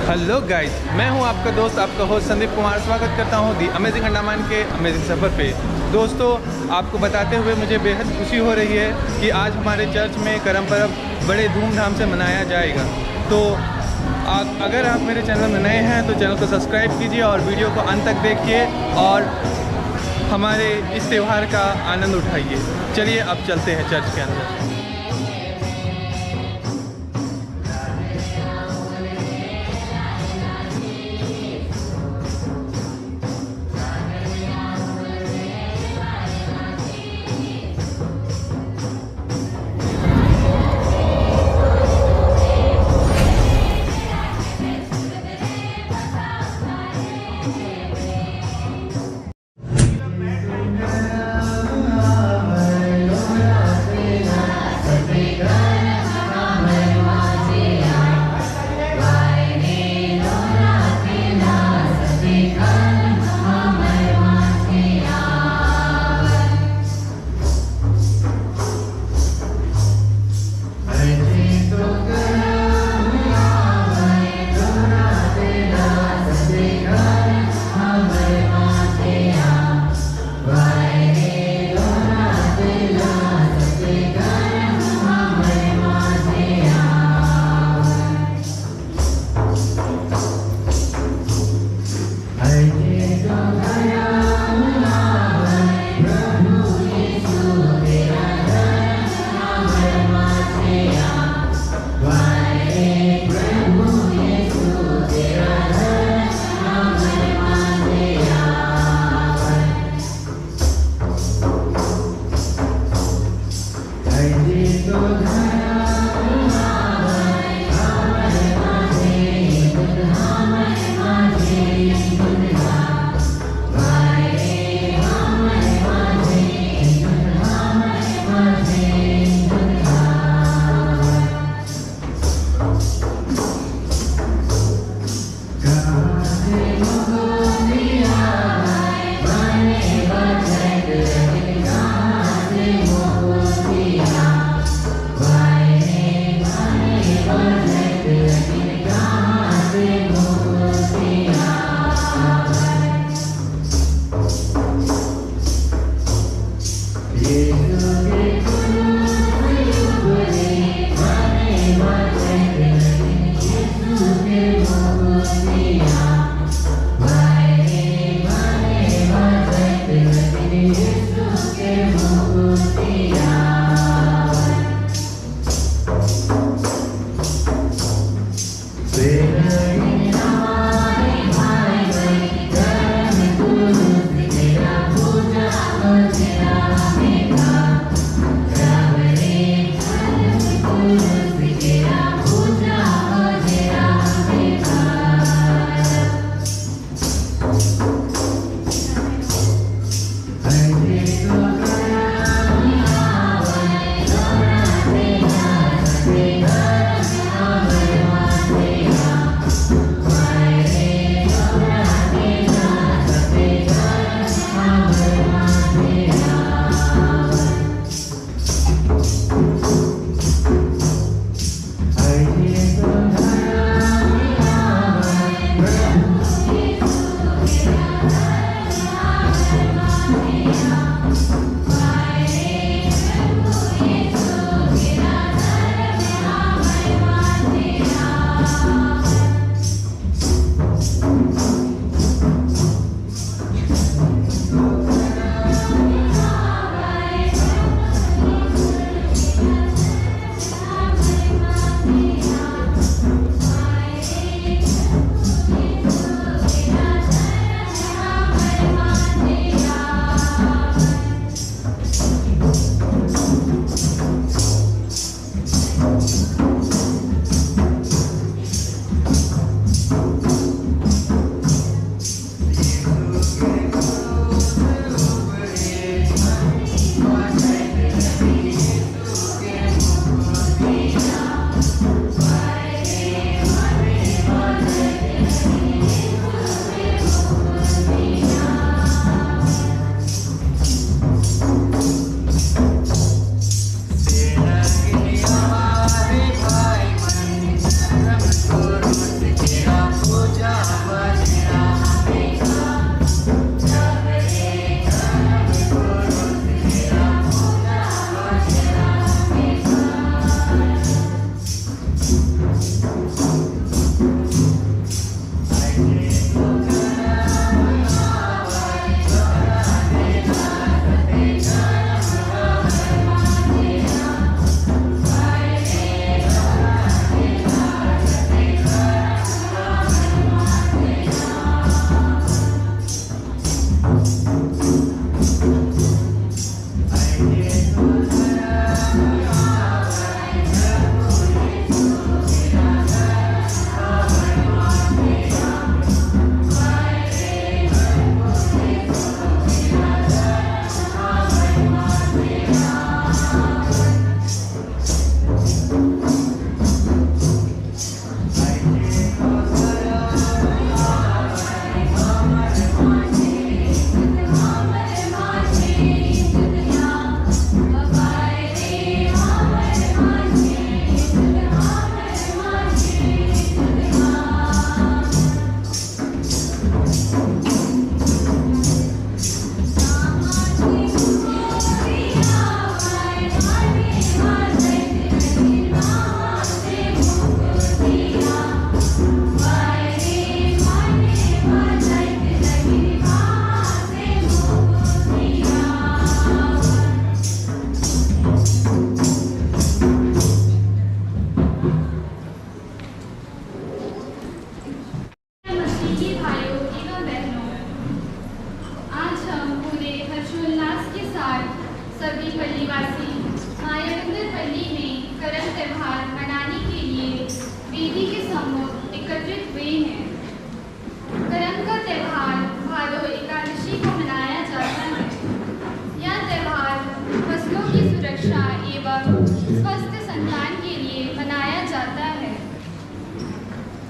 Hello guys, मैं हूं आपका दोस्त, आपका होस्ट संदीप कुमार। स्वागत करता हूं दी अमेजिंग अंडमान के अमेजिंग सफ़र पे। दोस्तों, आपको बताते हुए मुझे बेहद खुशी हो रही है कि आज हमारे चर्च में करम पर्व बड़े धूमधाम से मनाया जाएगा। तो अगर आप मेरे चैनल में नए हैं तो चैनल को सब्सक्राइब कीजिए और वीडियो को अंत तक देखिए और हमारे इस त्यौहार का आनंद उठाइए। चलिए अब चलते हैं चर्च के अंदर।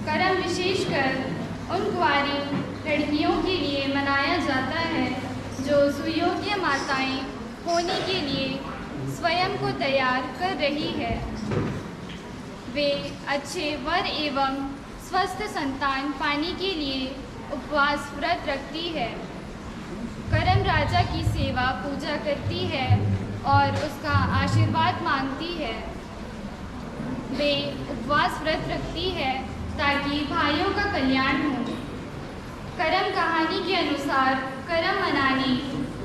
करम विशेषकर उन कुंवारी लड़कियों के लिए मनाया जाता है जो सुयोग्य माताएं होने के लिए स्वयं को तैयार कर रही है। वे अच्छे वर एवं स्वस्थ संतान पाने के लिए उपवास व्रत रखती है, करम राजा की सेवा पूजा करती है और उसका आशीर्वाद मांगती है। वे उपवास व्रत रखती है ताकि भाइयों का कल्याण हो। करम कहानी के अनुसार करम मनाने,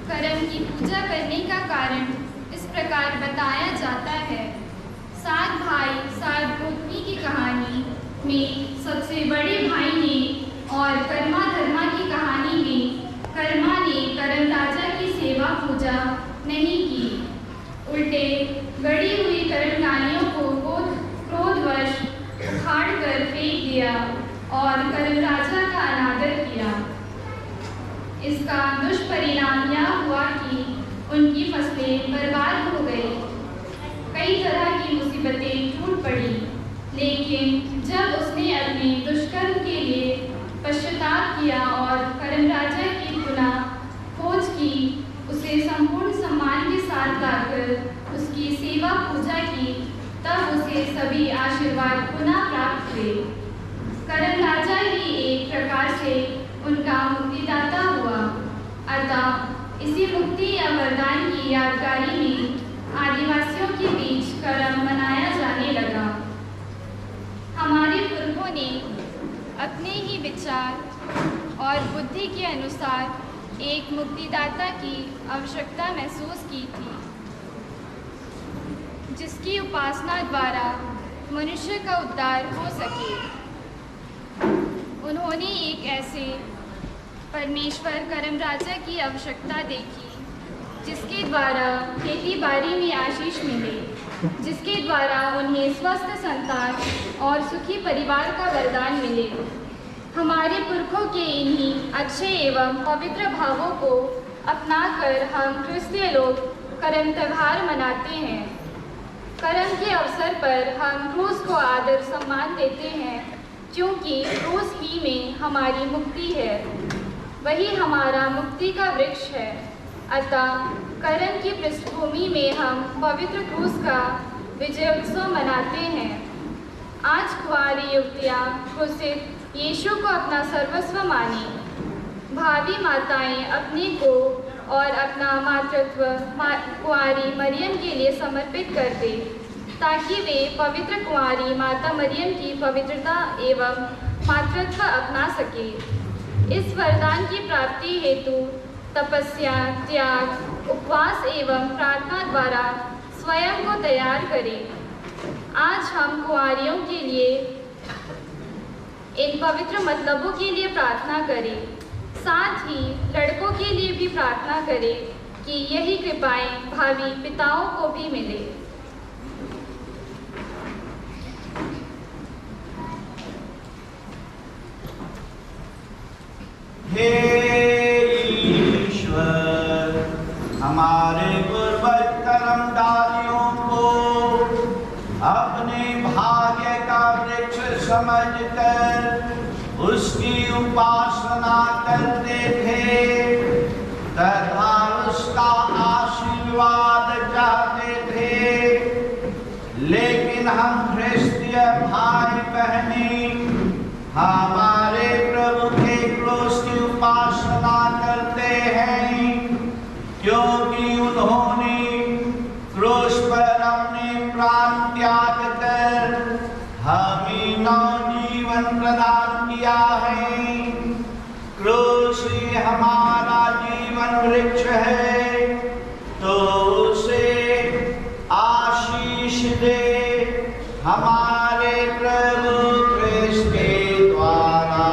करम की पूजा करने का कारण इस प्रकार बताया जाता है। 7 भाई 7 गोतनी की कहानी में सबसे बड़े भाई ने और कर्मा धर्मा की कहानी में कर्मा ने करम राजा की सेवा पूजा नहीं की, उल्टे गड़ी हुई कर्मकालियों को क्रोधवश उखाड़ कर फेंक दिया और करम राजा का अनादर किया। इसका दुष्परिणाम यह हुआ कि उनकी फसलें बर्बाद हो गई, कई तरह की मुसीबतें टूट पड़ी। लेकिन जब उसने अपने दुष्कर्म के लिए पश्चाताप किया और करम राजा की पुनः खोज की, उसे संपूर्ण सम्मान के साथ लाकर उसकी सेवा पूजा की, तब उसे सभी आशीर्वाद पुनः प्राप्त हुए। करम राजा ही एक प्रकार से उनका मुक्तिदाता हुआ। अतः इसी मुक्ति या वरदान की यादगारी में आदिवासियों के बीच करम मनाया जाने लगा। हमारे पूर्वों ने अपने ही विचार और बुद्धि के अनुसार एक मुक्तिदाता की आवश्यकता महसूस की थी, जिसकी उपासना द्वारा मनुष्य का उद्धार हो सके। उन्होंने एक ऐसे परमेश्वर करम राजा की आवश्यकता देखी, जिसके द्वारा खेती बाड़ी में आशीष मिले, जिसके द्वारा उन्हें स्वस्थ संतान और सुखी परिवार का वरदान मिले। हमारे पुरखों के इन्हीं अच्छे एवं पवित्र भावों को अपनाकर हम क्रिस्तीय लोग करम त्यौहार मनाते हैं। करम के अवसर पर हम क्रूस को आदर सम्मान देते हैं, क्योंकि क्रूस ही में हमारी मुक्ति है, वही हमारा मुक्ति का वृक्ष है। अतः करम की पृष्ठभूमि में हम पवित्र क्रूस का विजय उत्सव मनाते हैं। आज कुंवारी युवतियाँ क्रूसित यीशु को अपना सर्वस्व माने, भावी माताएं अपने को और अपना मातृत्व कुंवारी मरियम के लिए समर्पित कर दे, ताकि वे पवित्र कुंवारी माता मरियम की पवित्रता एवं मातृत्व अपना सके। इस वरदान की प्राप्ति हेतु तपस्या, त्याग, उपवास एवं प्रार्थना द्वारा स्वयं को तैयार करें। आज हम कुंवारियों के लिए इन पवित्र मतलबों के लिए प्रार्थना करें, साथ ही लड़कों के लिए भी प्रार्थना करें कि यही कृपाएं भावी पिताओं को भी मिले। हे ईश्वर, हमारे पूर्वज कर्मधारियों को अपने भाग्य का वृक्ष समझकर उसकी उपासना करते थे तथा उसका आशीर्वाद चाहते थे। लेकिन हम ख्रिस्तीय भाई बहनी हमारे प्रभु के क्रूस की उपासना करते हैं, क्योंकि उन्होंने क्रूस पर अपने प्राण त्याग कर हमें नवजीवन प्रदान किया है। क्रूस ही हमारा जीवन वृक्ष है, तो उसे आशीष दे हमारे प्रभु क्रिस्त के द्वारा।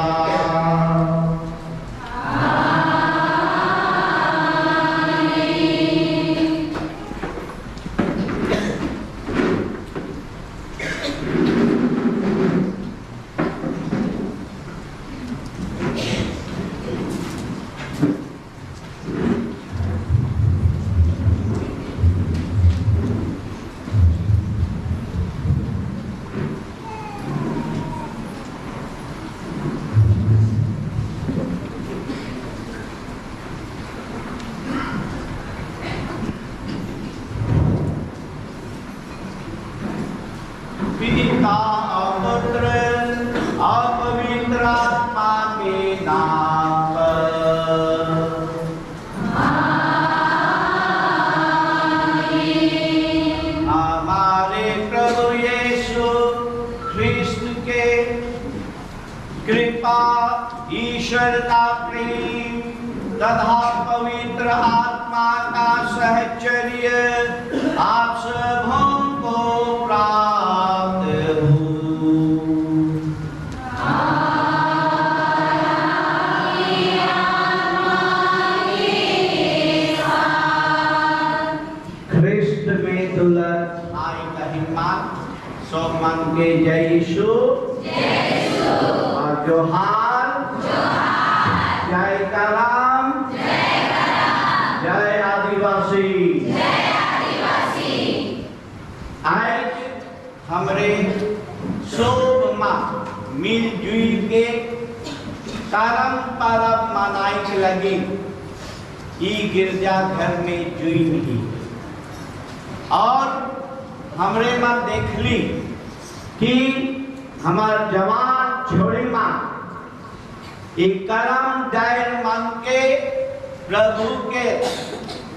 कृपा, ईश्वर का प्रेम तथा पवित्र आत्मा का सहचर्य आप सबों को प्राप्त हो। ख्रिस्त में दुल्हन आई का हिम्मत सो मन के जय यीशु और जोहार जय करम जय आदिवासी। आज हमरे सब माँ मिलजुल के करम परब मनाई लगी ई गिरजा घर में जुई ही और हमरे माँ देख ली कि हमार जवान छोड़ी माँ एक करम दायर मन के प्रभु के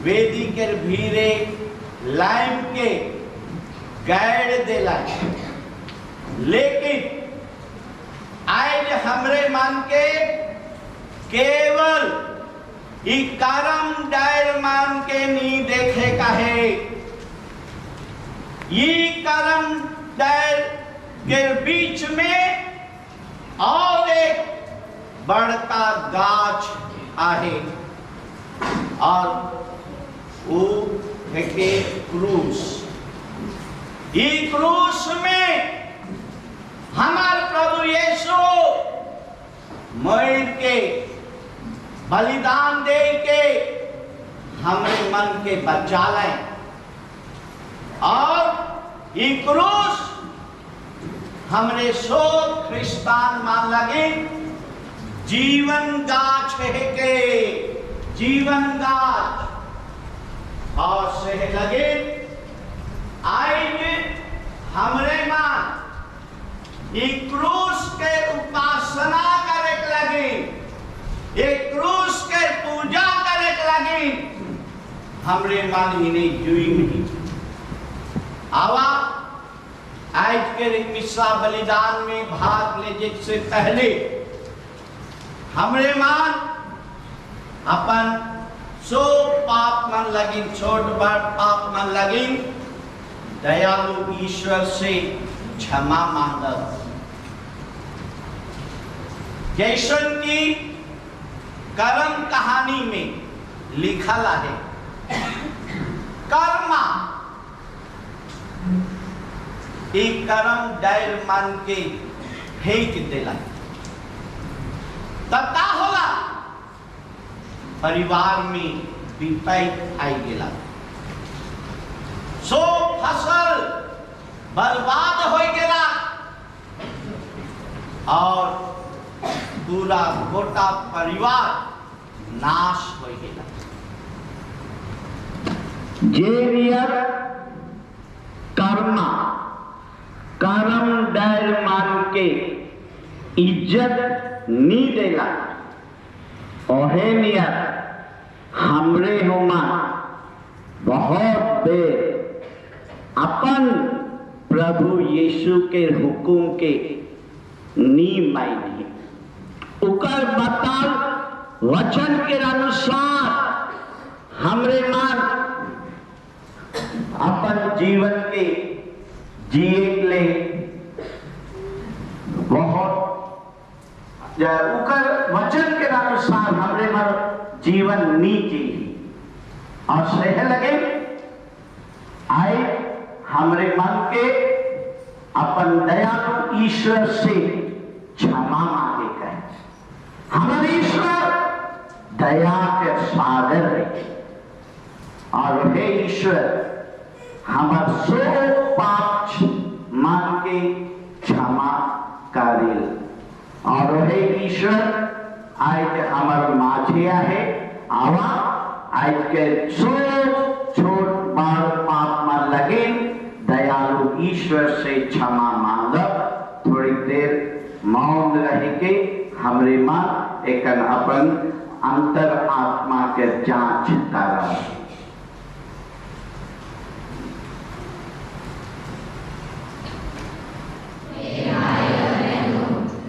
वेदी के भीरे लाइन के गाइड देला। लेकिन आज हमरे मन के केवल ई करम दायर मन के नहीं देखे का है, ये करम दायर के बीच में और एक बड़का गाछ आहे और वो है के क्रूस। ये क्रूस में हमारे प्रभु यीशु मर के बलिदान दे के हमारे मन के बचा लें और ये क्रूस हमरे सो ख्रिस्तान मान लगे जीवन गाछ है के जीवन गाछ और से लगे आज हमरे मान ये क्रूस के उपासना करे लगे, ये क्रूस के पूजा करे लगे हमरे मान इन्हें जुई नहीं आवा। आज के मिस्सा बलिदान में भाग ले से पहले हमरे मान अपन सो पाप मन लगी छोट बड़ पाप मन लगी दयालु ईश्वर से क्षमा मांगब। जैसन की कर्म कहानी में लिखल है कर्मा एक कर्म दायर मन के फेंक देला तब का होला परिवार में विपैत आई गेला, सो फसल बर्बाद हो गेला और पूरा गोटा परिवार नाश हो गेला। कर्मा करम दायर मान के इज्जत नी देला ओहे नियत हमरे होमा बहुत देर अपन प्रभु यीशु के हुकुम के नी मानी उकर बताल वचन के अनुसार हमरे मान अपन जीवन के जिए ले बहुत उकर वचन के अनुसार हमरे मन जीवन नी जी और सह लगे आए हमरे मन के अपन दयालु ईश्वर से क्षमा मांगे कहे। हमारे ईश्वर दया के सागर है और हे ईश्वर हमार सो पाप मान के क्षमा करिल और हे ईश्वर आज हमार माझिया है आवा आज के सो छोट बड़ पाप में लगे दयालु ईश्वर से क्षमा मांगब। थोड़ी देर मौन रह के हमरे मां एकन अपन अंतर आत्मा के जांच करब।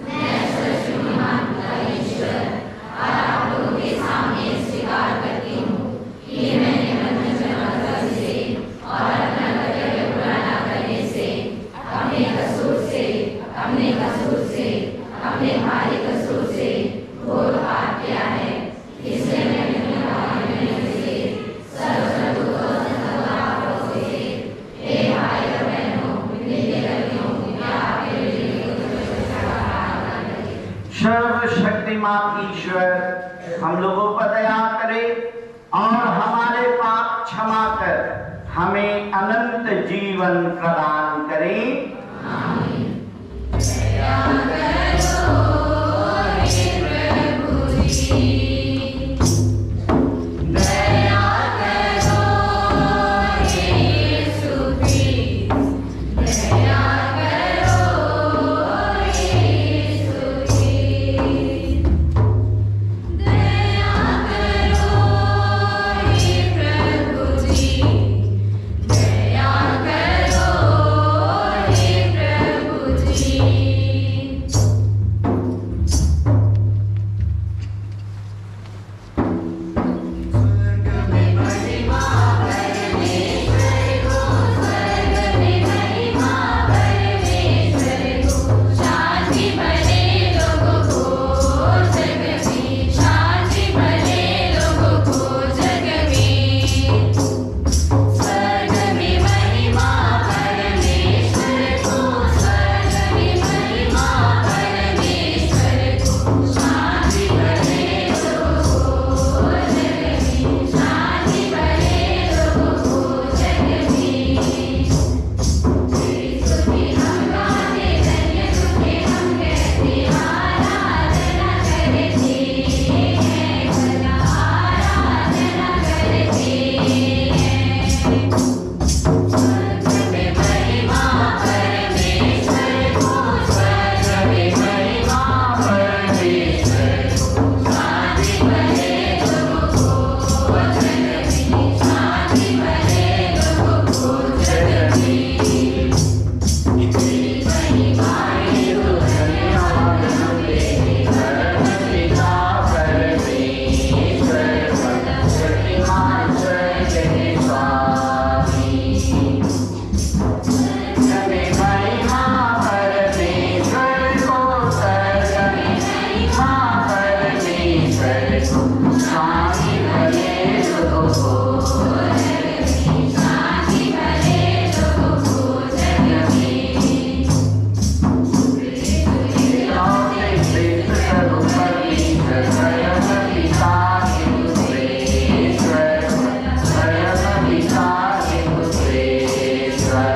मैं हमारे कसूर से घोर पाप किया है, इसलिए मैं अपनी पापी से सर्वसर्वभूत और सर्व पापों से हे भाई और बहनों नित्य करती हूँ कि आपके लिए सर्वशक्तिमान ईश्वर हम लोगों पर दया करे और हमारे पाप क्षमा कर हमें अनंत जीवन प्रदान करे। आमीन। दया करो हे प्रभु जी, दया करो हे यीशु जी, दया करो हे यीशु जी, दया करो हे प्रभु जी, दया करो हे प्रभु जी। स्वर्ग में महिमा परमेश्वर को, स्वर्ग में महिमा परमेश्वर को, शांति भले लोगों को जग में, शांति भले लोगों को जग में। स्वर्ग में महिमा परमेश्वर को, स्वर्ग में महिमा परमेश्वर को, शांति भले लोगों को जग में, शांति भले लोगों को जग में। स्तुति हम गाते, धन्य तुझे हम कहते, आराधना करते हैं, भला आराधना करते हैं। स्वर्ग में महिमा परमेश्वर को, स्वर्ग में महिमा परमेश्वर को, शांति भले लोगों को जग में, शांति भले लोगों को जग में। तेरी महिमाएं तो धन्यवाद हम तेरे परमपिता परमेश्वर सर्वशक्तिमान स्वर्ग के स्वामी। स्वर्ग में महिमा परमेश्वर को, स्वर्ग में महिमा परमेश्वर को, शांति भले लोगों को जग में, शांति भले लोगों को जग में। लौटे श्रेष्ठ सर्वोपरि सर्वपिता के पुत्रेश्वर, सर्वपिता के पुत्रेश्वर।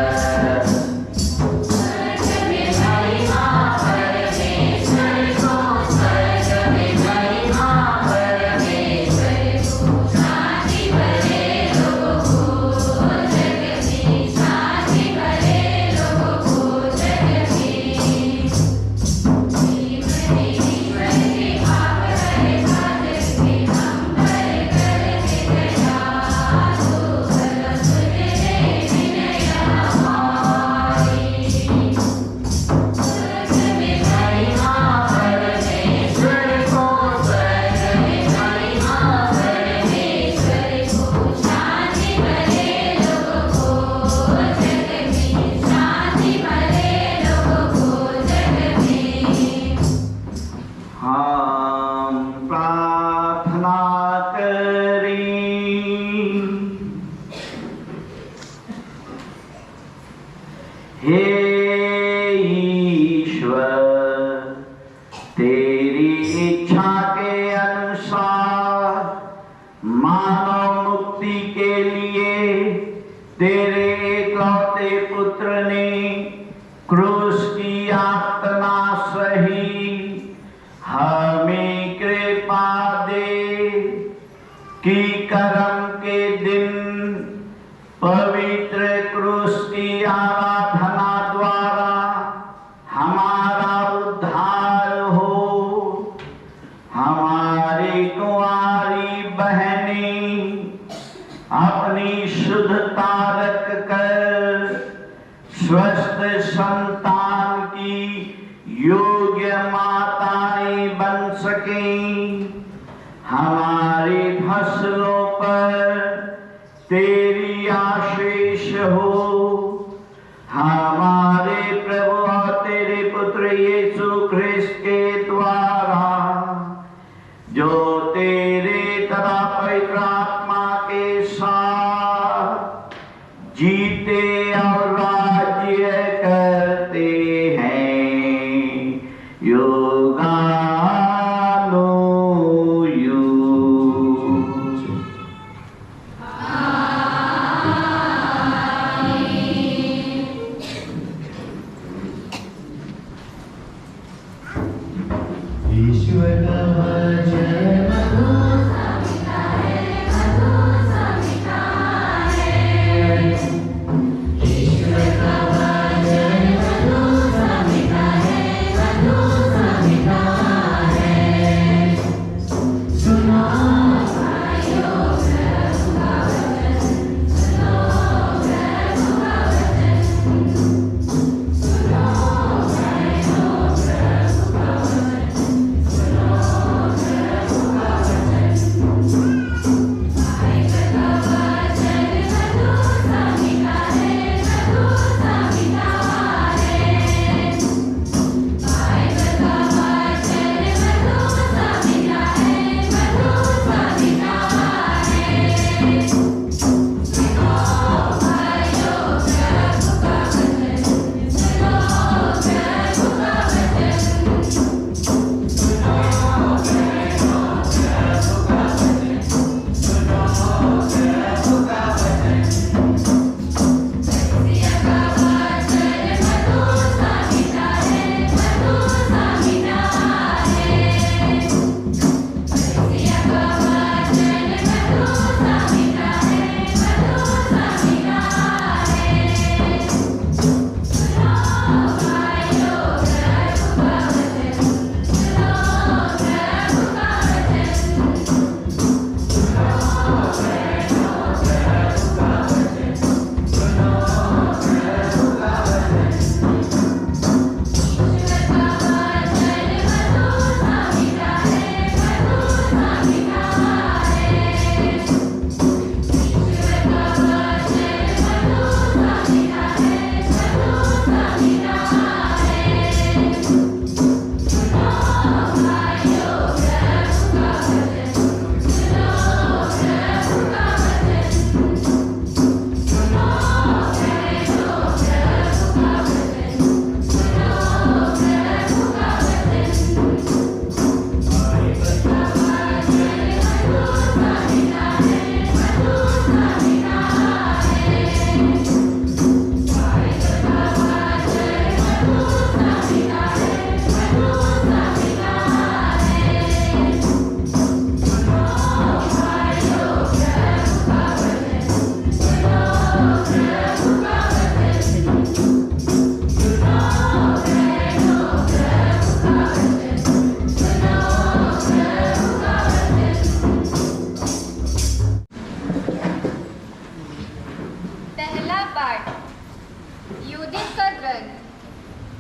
स्वर्ग में महिमा परमेश्वर को, स्वर्ग में महिमा परमेश्वर को, शांति भले लोगों को जग में, शांति भले लोगों को जग में। ईश्वर के पाप हरे साधक के हम पर करते दया, तो भला सुन ले विनय हमारी। स्वर्ग में महिमा परमेश्वर को, स्वर्ग में महिमा परमेश्वर को, शांति भले लोगों को जग में, शांति भले लोगों को जग में। हम प्रार्थना करें। हे ईश्वर, तेरी इच्छा के अनुसार मानव मुक्ति के लिए तेरे एकलौते पुत्र ने क्रूस की यातना सही, हमें कृपा दे कि कर्म के दिन पवित्र क्रूस की आराधना द्वारा हमारा उद्धार हो। हमारी कुंवारी बहनें अपनी शुद्धता रख कर स्वस्थ संतान की योग्य माताएं बन सकें। हमारी फसलों पर तेरी आशीष हो। हमारे प्रभु और तेरे पुत्र यीशु ख्रिस्त के द्वारा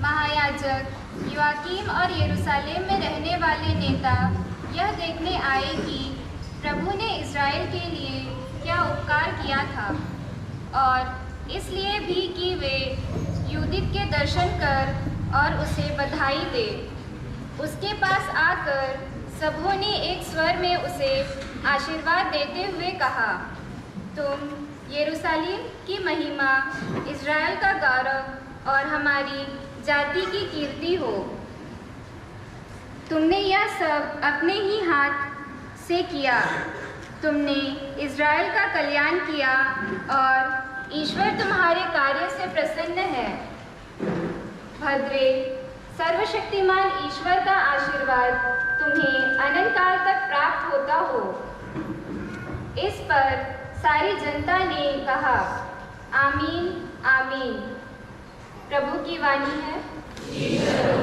महायाजक योआकीम और यरूशलेम में रहने वाले नेता यह देखने आए कि प्रभु ने इज़राइल के लिए क्या उपकार किया था, और इसलिए भी कि वे यूदित के दर्शन कर और उसे बधाई दे। उसके पास आकर सबों ने एक स्वर में उसे आशीर्वाद देते हुए कहा, तुम यरूशलेम की महिमा, इज़राइल का गौरव और हमारी जाति की कीर्ति हो। तुमने यह सब अपने ही हाथ से किया। तुमने इज़राइल का कल्याण किया और ईश्वर तुम्हारे कार्य से प्रसन्न है। भद्रे सर्वशक्तिमान ईश्वर का आशीर्वाद तुम्हें अनंत काल तक प्राप्त होता हो। इस पर सारी जनता ने कहा, आमीन आमीन। प्रभु की वाणी है। Amen.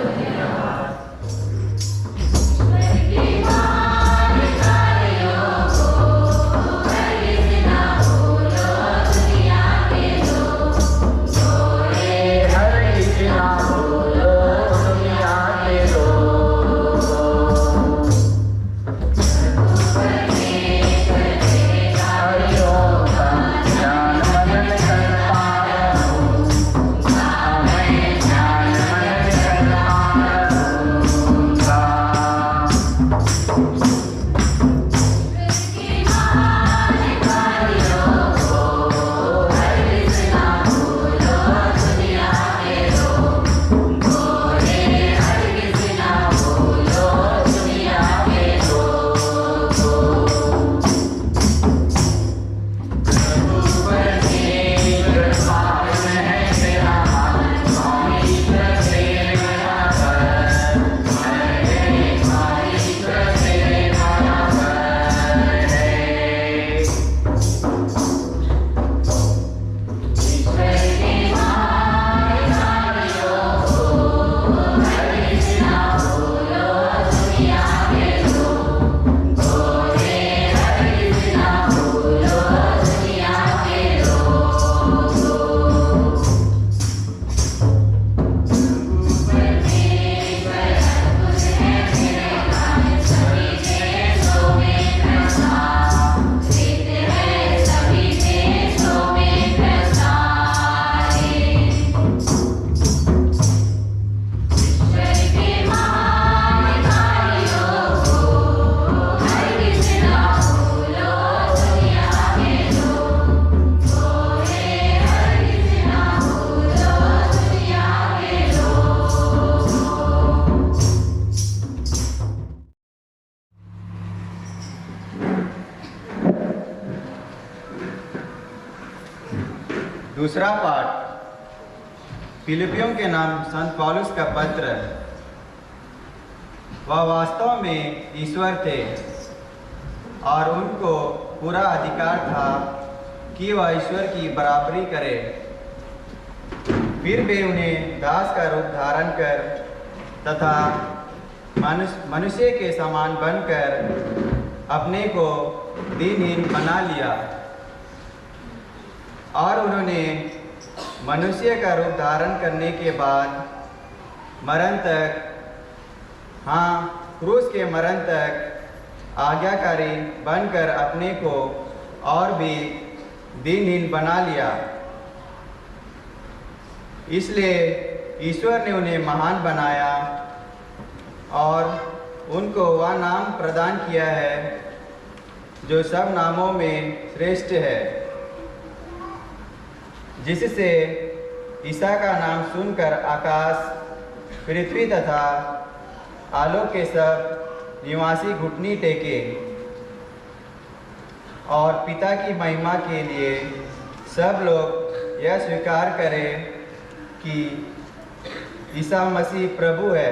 दूसरा पाठ फिलिपियों के नाम संत पौलुस का पत्र। वह वास्तव में ईश्वर थे और उनको पूरा अधिकार था कि वह ईश्वर की बराबरी करे, फिर भी उन्हें दास का रूप धारण कर तथा मनुष्य के समान बनकर अपने को दीनहीन बना लिया और उन्होंने मनुष्य का रूप धारण करने के बाद मरण तक, हाँ क्रूस के मरण तक आज्ञाकारी बनकर अपने को और भी दीनहीन बना लिया। इसलिए ईश्वर ने उन्हें महान बनाया और उनको वह नाम प्रदान किया है जो सब नामों में श्रेष्ठ है, जिससे ईसा का नाम सुनकर आकाश, पृथ्वी तथा आलोक के सब निवासी घुटनी टेके और पिता की महिमा के लिए सब लोग यह स्वीकार करें कि ईसा मसीह प्रभु है।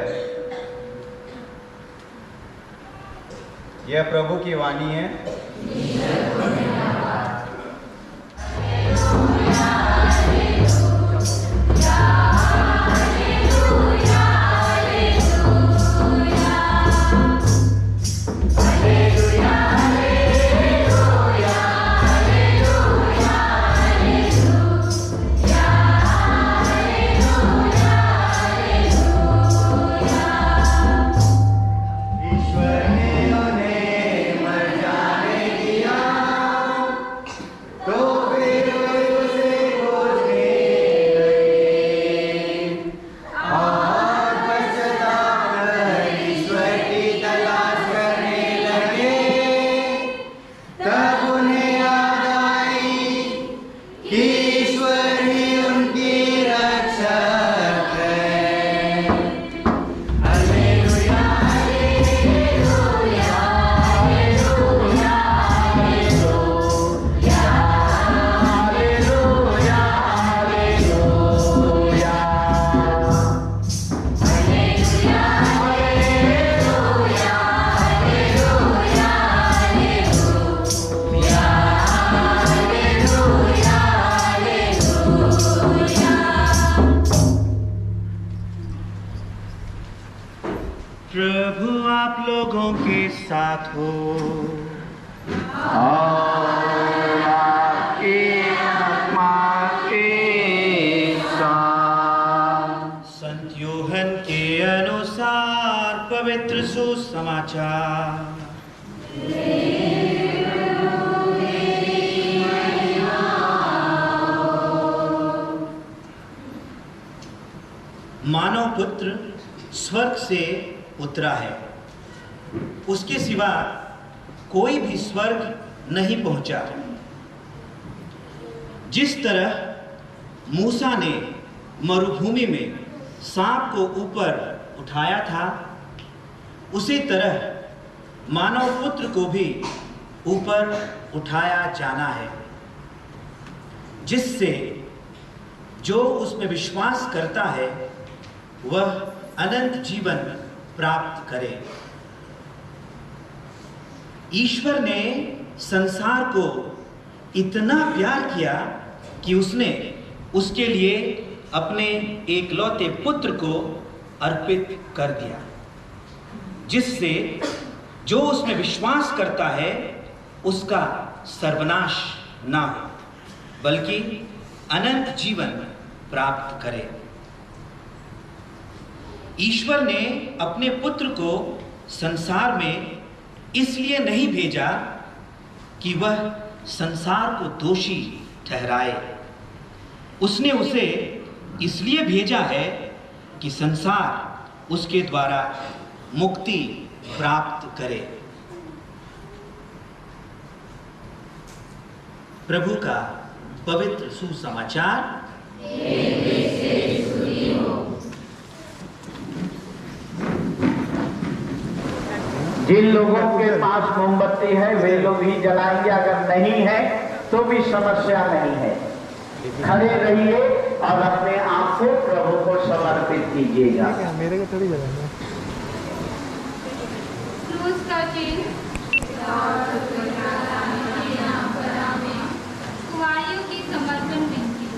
यह प्रभु की वाणी है। प्रभु आप लोगों के साथ हो और आपके आत्मा के साथ। संत यूहन्ना के अनुसार पवित्र सुसमाचार। मानव पुत्र स्वर्ग से उतरा है, उसके सिवा कोई भी स्वर्ग नहीं पहुंचा। जिस तरह मूसा ने मरुभूमि में सांप को ऊपर उठाया था, उसी तरह मानव पुत्र को भी ऊपर उठाया जाना है, जिससे जो उसमें विश्वास करता है वह अनंत जीवन प्राप्त करे। ईश्वर ने संसार को इतना प्यार किया कि उसने उसके लिए अपने एकलौते पुत्र को अर्पित कर दिया, जिससे जो उसमें विश्वास करता है उसका सर्वनाश ना हो, बल्कि अनंत जीवन प्राप्त करे। ईश्वर ने अपने पुत्र को संसार में इसलिए नहीं भेजा कि वह संसार को दोषी ठहराए। उसने उसे इसलिए भेजा है कि संसार उसके द्वारा मुक्ति प्राप्त करे। प्रभु का पवित्र सुसमाचार। जिन लोगों के पास मोमबत्ती है वे लोग ही जलाएंगे, अगर नहीं है तो भी समस्या नहीं है। खड़े रहिए और अपने आप को प्रभु को समर्पित कीजिएगा। मेरे को थोड़ी जगह है। क्रूस का चिन्ह, कुंवारियों की समर्पण विनती।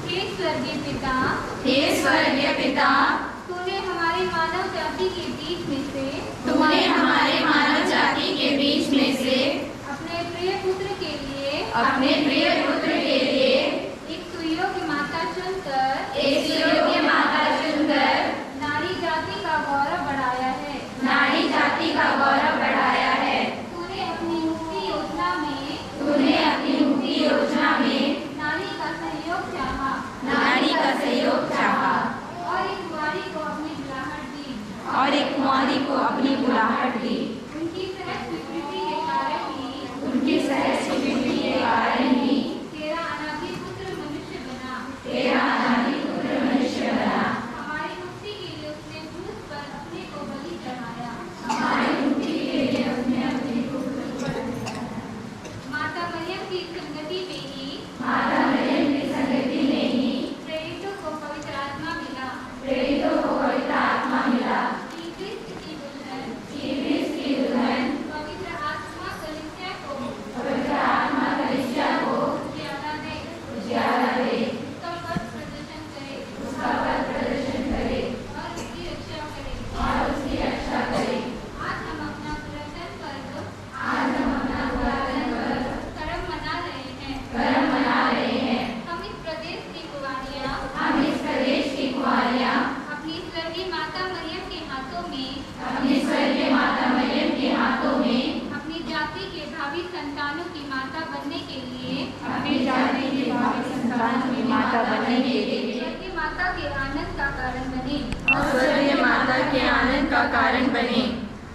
हे स्वर्गीय पिता, हे स्वर्गीय पिता, तूने हमारी मानव जाति के बीच में से तूने हमारे मानव जाति के बीच में से अपने प्रिय पुत्र के लिए अपने प्रिय पुत्र के लिए एक सुयोग्य माता चुनकर एक सुयोग्य माता चुनकर नारी जाति का गौरव बढ़ाया है। नारी जाति का गौरव बढ़ाया है। तूने अपनी मुक्ति योजना में तूने अपनी मुक्ति योजना में नारी का सहयोग चाहा नारी का सहयोग चाहा और एक कुंवारी को अपनी बुलाहट दी। और एक कुंवारी को अपनी बुलाहट दी। उनकी सहज स्वीकृति के कारण ही उनकी सहज स्वीकृति के कारण ही तेरा अनादि पुत्र मनुष्य बना। तेरा अनादि पुत्र मनुष्य बना। हमारी मुक्ति के लिए उसने क्रूस पर अपने को बलि चढ़ाया। हमारी मुक्ति के लिए उसने अपने को बलि चढ़ाया। माता मरियम की संगति में ही माता मरियम की संगति में ही प्रेरितों को पवित्र आत्मा मिला। प्रेरितों को पवित्र आत्मा मिला। क्रिस्त की दुल्हन क्रिस्त की दुल्हन पवित्र आत्मा कलीसिया को पवित्र आत्मा कलीसिया को उजियारा दे। उजियारा दे। उसका पथ प्रदर्शन करे उसका पथ प्रदर्शन करे और उसकी रक्षा करे। और उसकी रक्षा करे। आज हम अपना पुरातन पर्व आज हम अपना पुरातन पर्व करम मना रहे हैं। करम मना रहे हैं। हम इस प्रदेश की कुंवारियाँ हम इस प्रदेश की कुंवारियाँ अपनी स्वर्गीय माता मरियम के हाथों में अपनी स्वर्गीय माता मरियम के हाथों में अपनी जाति के भावी संतानों की माता बनने के लिए अपनी जाति के भावी संतानों की माता बनने के लिए स्वर्गीय माता के आनंद का कारण बने। और स्वर्गीय माता के आनंद का कारण बने।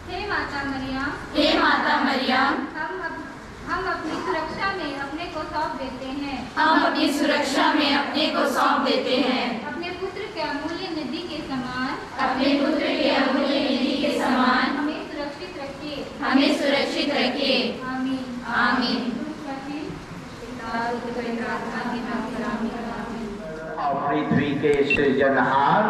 हे माता मरियम, हे माता मरियम, हम अपनी सुरक्षा में अपने को सौंप देते हैं। हम अपनी सुरक्षा में अपने को सौंप देते हैं। अपने पुत्र के अमूल्य निधि के समान अपने पुत्र के अमूल्य निधि के समान हमें सुरक्षित रखिए। हमें सुरक्षित रखिए। आमीन। आमीन। और पृथ्वी के सृजनहार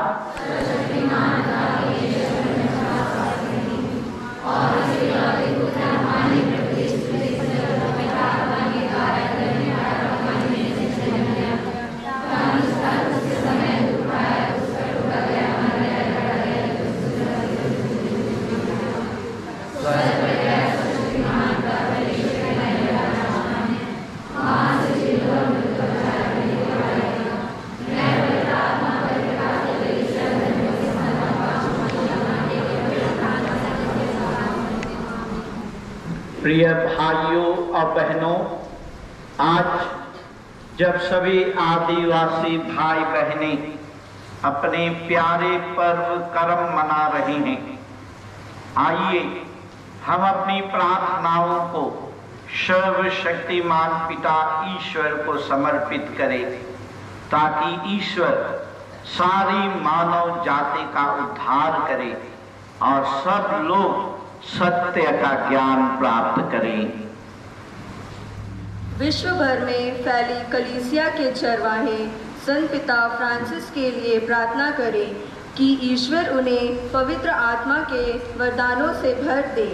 प्रिय भाइयों और बहनों, आज जब सभी आदिवासी भाई बहनें अपने प्यारे पर्व करम मना रहे हैं, आइए हम अपनी प्रार्थनाओं को सर्वशक्तिमान पिता ईश्वर को समर्पित करें, ताकि ईश्वर सारी मानव जाति का उद्धार करे और सब लोग सत्य का ज्ञान प्राप्त करें। विश्व भर में फैली कलीसिया के चरवाहे संत पिता फ्रांसिस के लिए प्रार्थना करें कि ईश्वर उन्हें पवित्र आत्मा के वरदानों से भर दे,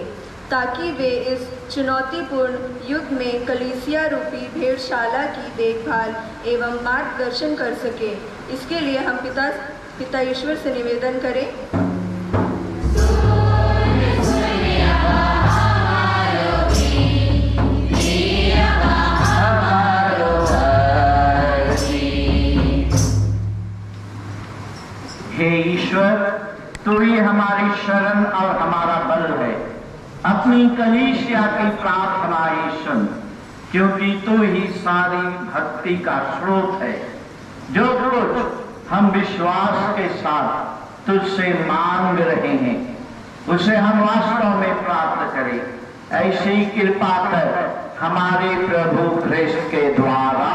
ताकि वे इस चुनौतीपूर्ण युग में कलीसिया रूपी भेड़शाला की देखभाल एवं मार्गदर्शन कर सके। इसके लिए हम पिता ईश्वर से निवेदन करें। हे ईश्वर, तू ही हमारी शरण और हमारा बल है। अपनी कलीसिया की प्रार्थनाएं सुन, क्योंकि तू ही सारी भक्ति का स्रोत है। जो कुछ हम विश्वास के साथ तुझसे मांग रहे हैं, उसे हम वास्तव में प्राप्त करें। ऐसी कृपा कर हमारे प्रभु ख्रिस्त के द्वारा।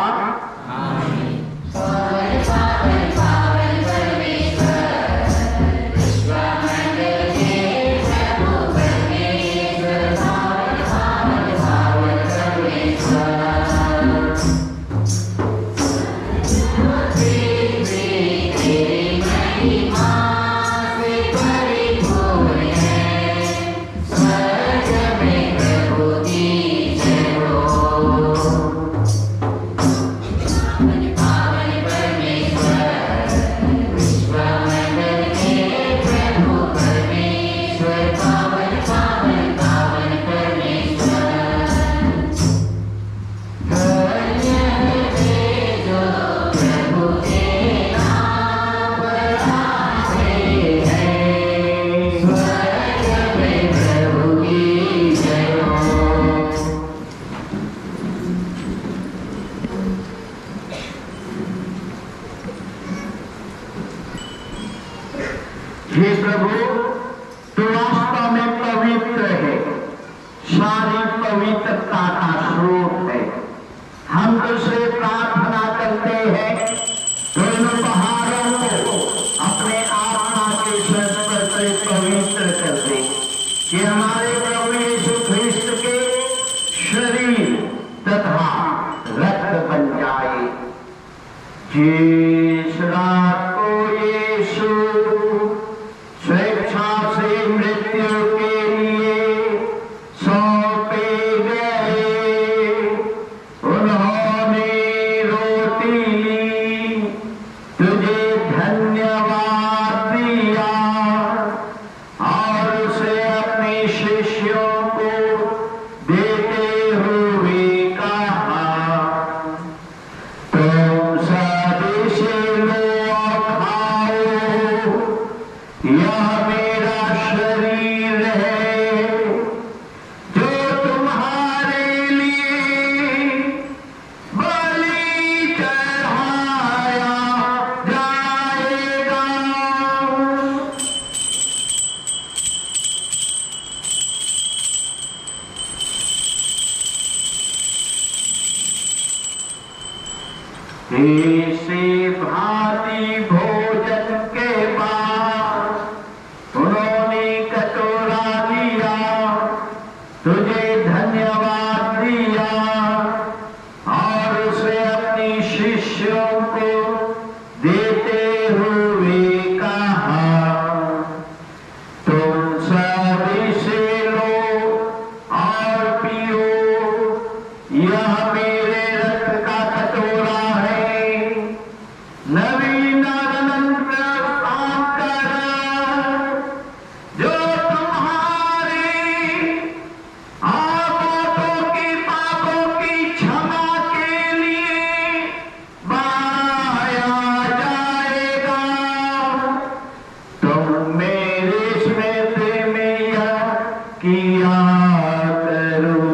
हमारे प्रभु यीशु ख्रिस्त के शरीर तथा रक्त बन जाए। जिस रात को यीशु स्वेच्छा से मृत्यु के लिए सौंपे गए, उन्होंने रोटी ली, तुझे धन्यवाद दिया और उसे अपने शिष्यों को देते हुए कहा, तुम सब इसे लो और खाओ, यह मेरा शरीर है जो तुम्हारे लिए बलि चढ़ाया जाएगा। इसी भांति भोजन के बाद उन्होंने कटोरा लिया, तुझे धन्यवाद दिया और उसे अपने शिष्यों को देते हुए कहा, तुम सब इसे लो और पियो, यह मेरे रक्त का कटोरा है, नवीन और अनंत व्यवस्था का रक्त, जो तुम्हारे आबादों के पापों की क्षमा के लिए बहाया जाएगा। तुम मेरे स्मृति में यह किया करो।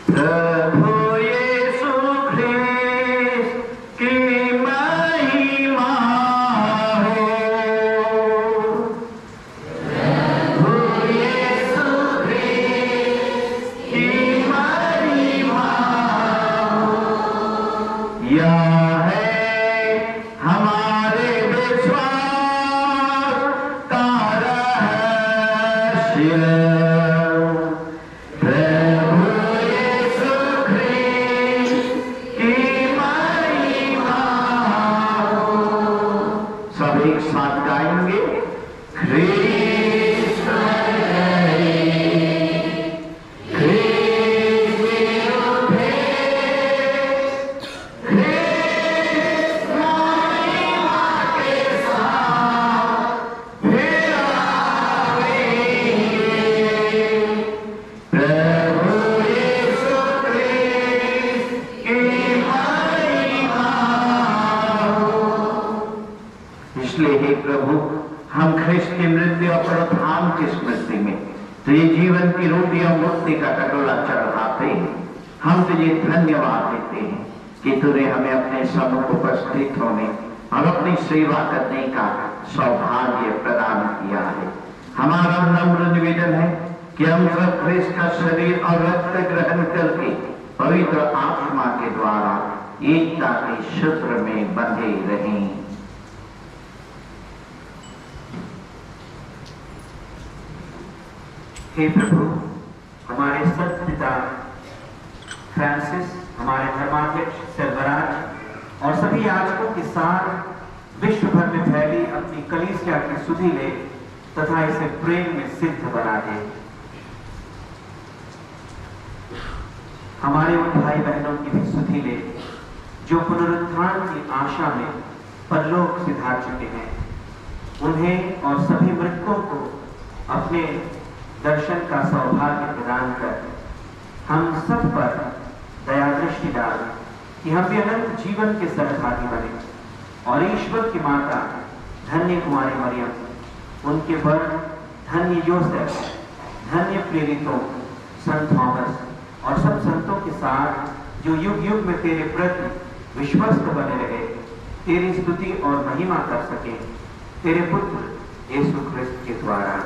प्रभु यीशु ख्रिस्त की महिमा हो। प्रभु यीशु ख्रिस्त की महिमा हो। यह है हमारे विश्वास का रहस्य। प्रभु यीशु ख्रिस्त की महिमा हो। सब एक साथ गाएंगे, ख्रिस्त रहे, ख्रिस्त उठे, ख्रिस्त महिमा के साथ फिर आएंगे। प्रभु यीशु ख्रिस्त की महिमा हो। इसलिए हे प्रभु, हम ख्रिस्त की मृत्यु और पुनरुत्थान की स्मृति में तुझे जीवन की रोटी और मुक्ति का कटोरा चढ़ाते हैं। हम तुझे धन्यवाद देते हैं कि तूने हमें अपने सम्मुख उपस्थित होने और अपनी सेवा करने का सौभाग्य प्रदान किया है। हमारा नम्र निवेदन है कि हम सब ख्रिस्त का शरीर और रक्त ग्रहण करके पवित्र आत्मा के द्वारा एकता के सूत्र में बंधे रहें। हे प्रभु, हमारे सतपिता फ्रांसिस, हमारे धर्माध्यक्ष सर्वराज और सभी याजकों के साथ विश्व भर में फैली अपनी कलीसिया की सुधि ले तथा इसे प्रेम में सिद्ध बना दे। हमारे उन भाई बहनों की भी सुधि ले जो पुनरुत्थान की आशा में परलोक सिधार चुके हैं। उन्हें और सभी मृतकों को अपने दर्शन का सौभाग्य प्रदान कर हम सब पर दया दृष्टि डाल कि हम भी अनंत जीवन के सहभागी बने और ईश्वर की माता धन्य कुमारी मरियम, उनके वर धन्य योसेफ, धन्य प्रेरितों संत थॉमस और सब संतों के साथ जो युग युग में तेरे प्रति विश्वस्त बने रहे, तेरी स्तुति और महिमा कर सके, तेरे पुत्र यीशु ख्रिस्त के द्वारा।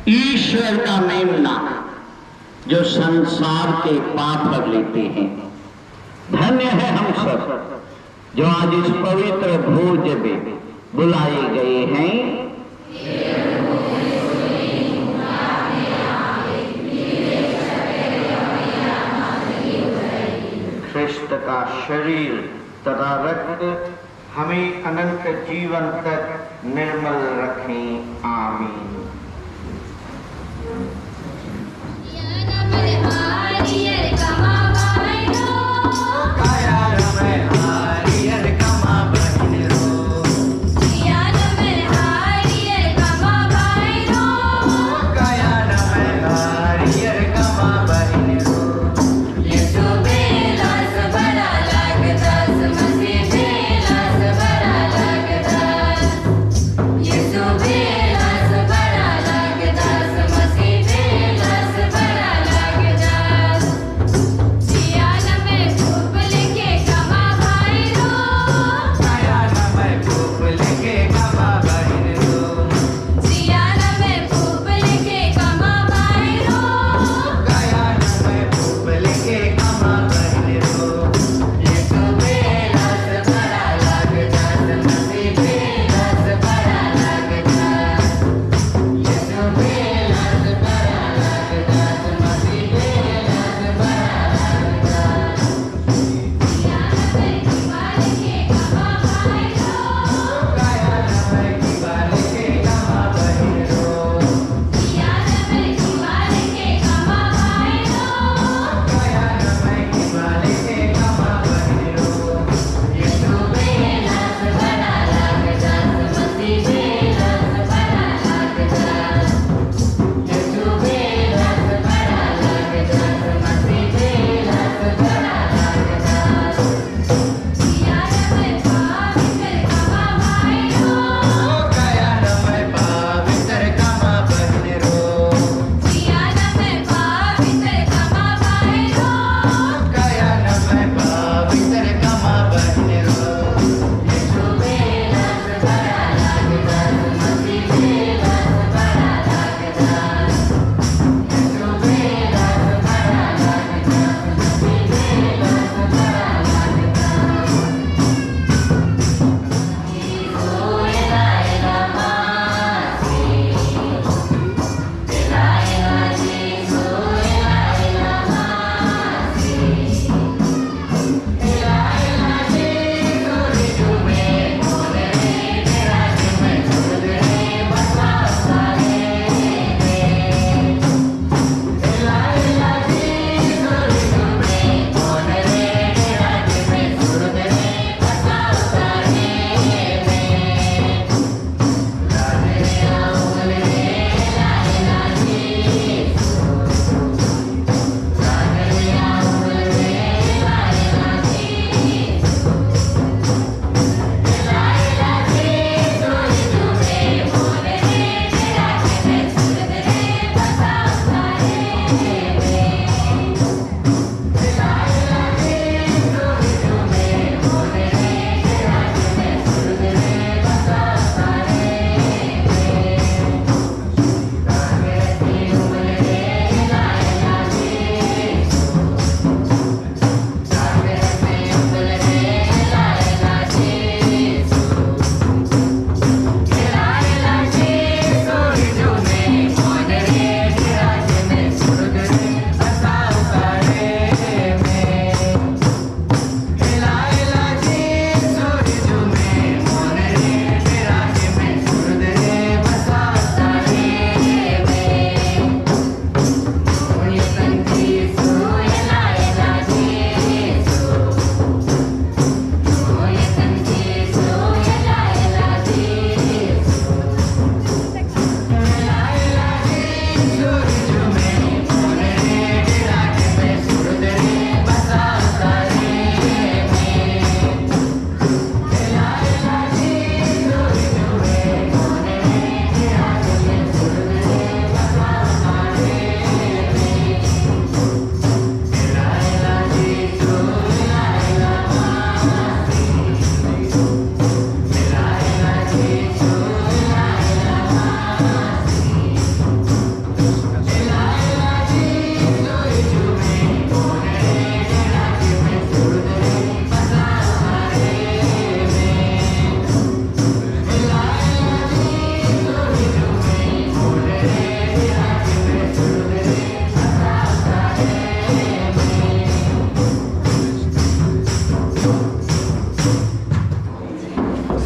ईश्वर का मेमना जो संसार के पाप हर लेते हैं। धन्य है हम सब जो आज इस पवित्र भोज में बुलाए गए हैं। ख्रिस्त का शरीर तथा रक्त हमें अनंत जीवन तक निर्मल रखें। आमीन।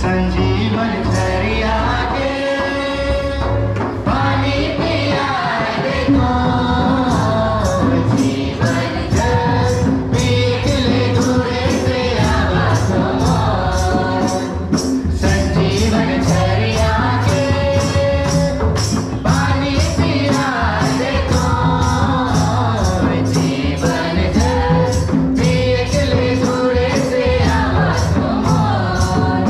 संजीवन दरिया के पानी पिया देखो, जीवन जल पिघले धुएं से आवाज़ मोर। संजीवन दरिया के पानी पिया देखो, जीवन जल पिघले धुएं से आवाज़ मोर।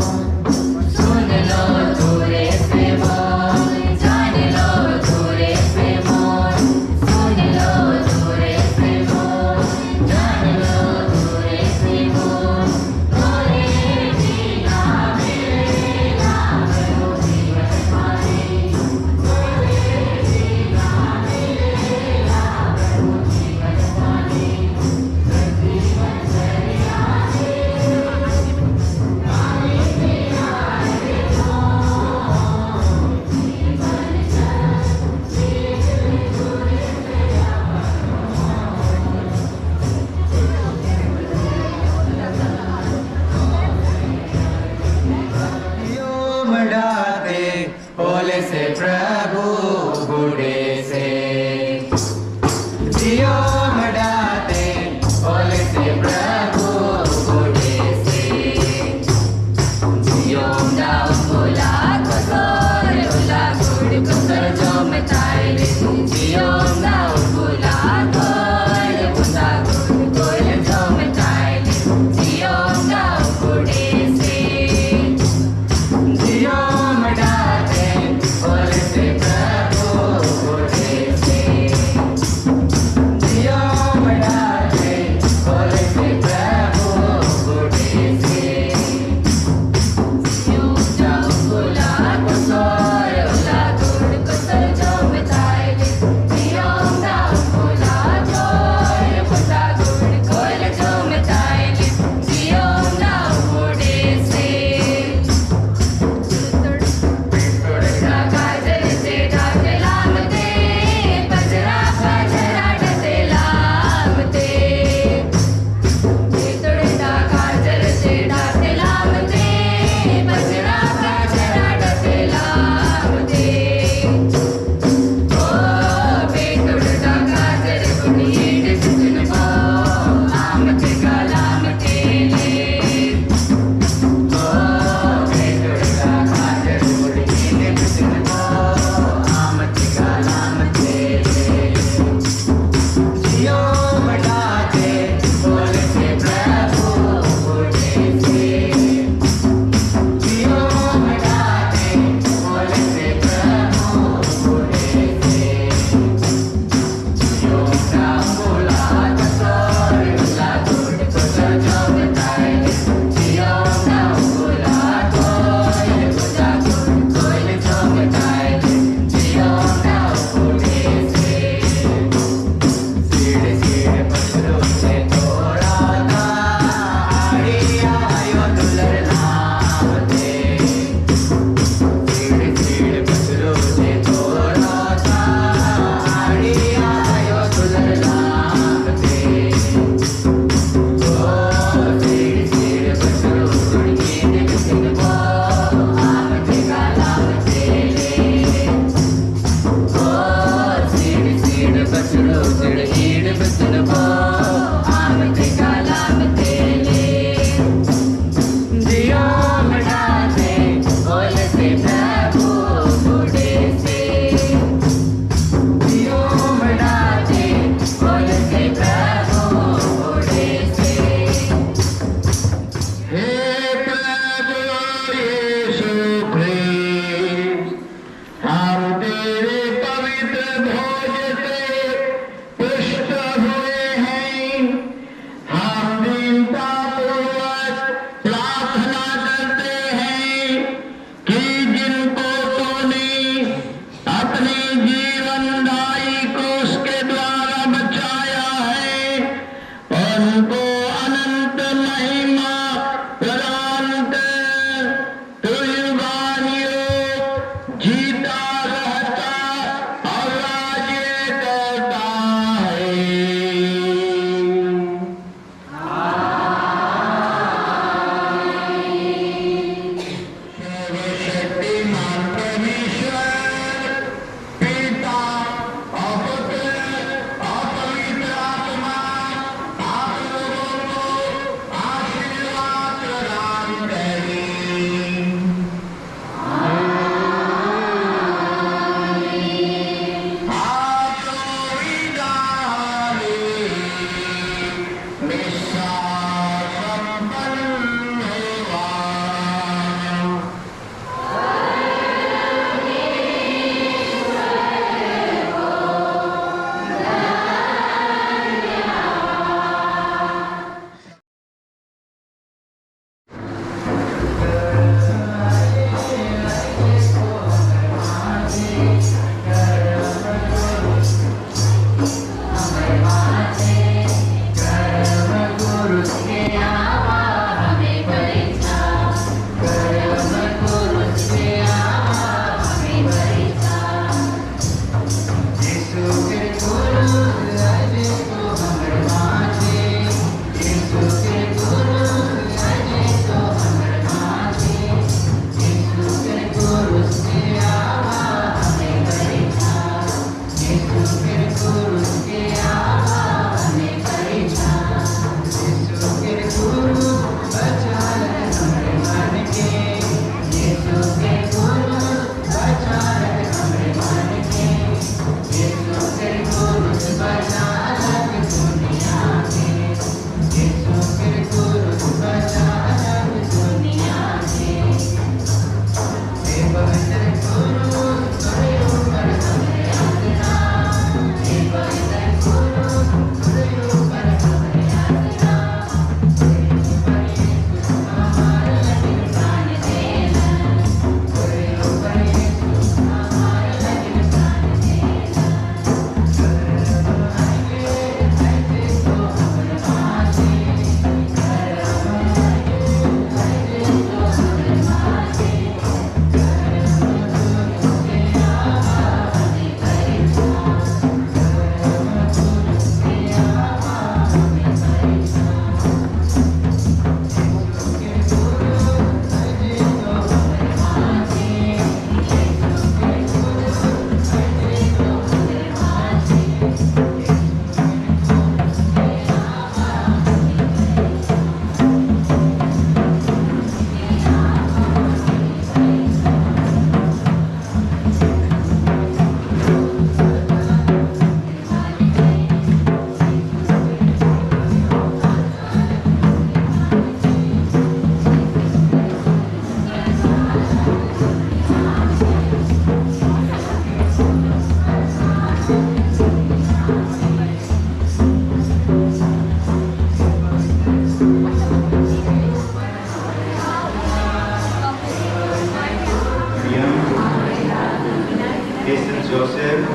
जोसेफ,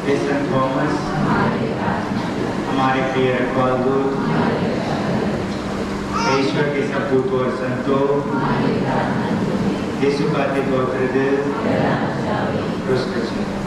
हे संत थॉमस, हमारे प्रिय रखवालदूत, हे ईश्वर के सब दूतों और संतों, यीशु का अति पवित्र दिल, क्रूस पर चढ़ा।